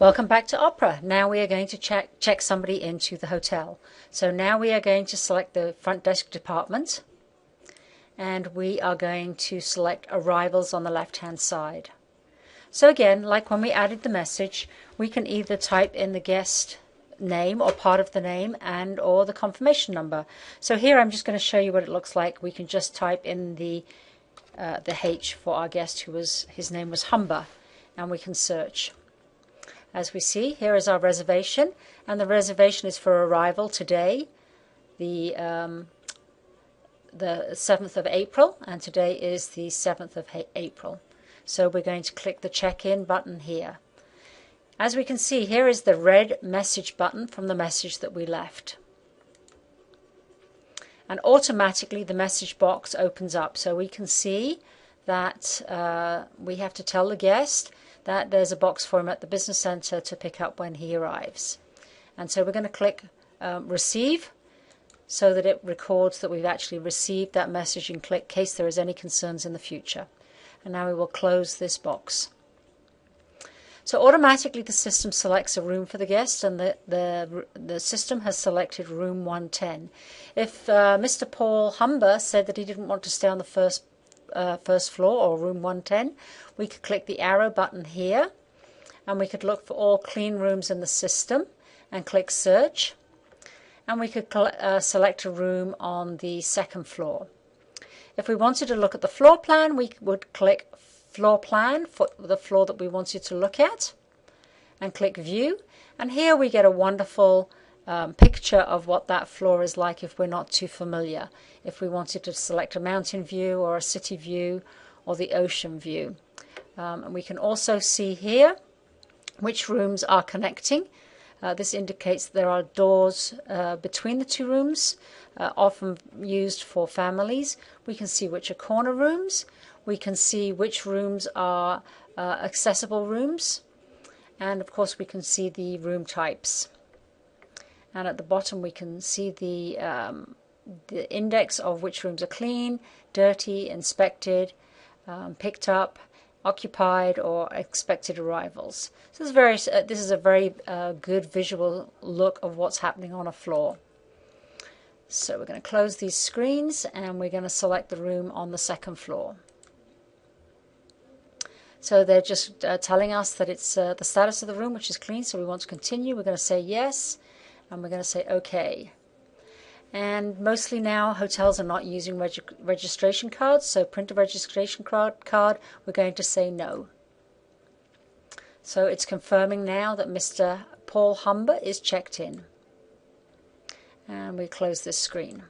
Welcome back to Opera. Now we are going to check somebody into the hotel. So now we are going to select the front desk department, and we are going to select arrivals on the left hand side. So again, like when we added the message, we can either type in the guest name or part of the name and or the confirmation number. So here I'm just going to show you what it looks like. We can just type in the H for our guest, his name was Humber, and we can search. As we see, here is our reservation, and the reservation is for arrival today, the 7th of April, and today is the 7th of April. So we're going to click the check-in button here. As we can see, here is the red message button from the message that we left. And automatically the message box opens up, so we can see that we have to tell the guest that there's a box for him at the business center to pick up when he arrives. And so we're going to click receive, so that it records that we've actually received that message in case there is any concerns in the future. And now we will close this box. So automatically the system selects a room for the guest, and the system has selected room 110. If Mr. Paul Humber said that he didn't want to stay on the first floor or room 110, we could click the arrow button here, and we could look for all clean rooms in the system and click search, and we could select a room on the second floor. If we wanted to look at the floor plan, we would click floor plan for the floor that we wanted to look at and click view, and here we get a wonderful picture of what that floor is like if we're not too familiar. If we wanted to select a mountain view or a city view or the ocean view. And we can also see here which rooms are connecting. This indicates there are doors between the two rooms, often used for families. We can see which are corner rooms. We can see which rooms are accessible rooms. And of course we can see the room types. And at the bottom we can see the index of which rooms are clean, dirty, inspected, picked up, occupied, or expected arrivals. So this is a very good visual look of what's happening on a floor. So we're going to close these screens, and we're going to select the room on the second floor. So they're just telling us that it's the status of the room, which is clean, so we want to continue. We're going to say yes, and we're going to say OK. And mostly now hotels are not using registration cards, so print a registration card, we're going to say no. So it's confirming now that Mr. Paul Humber is checked in. And we close this screen.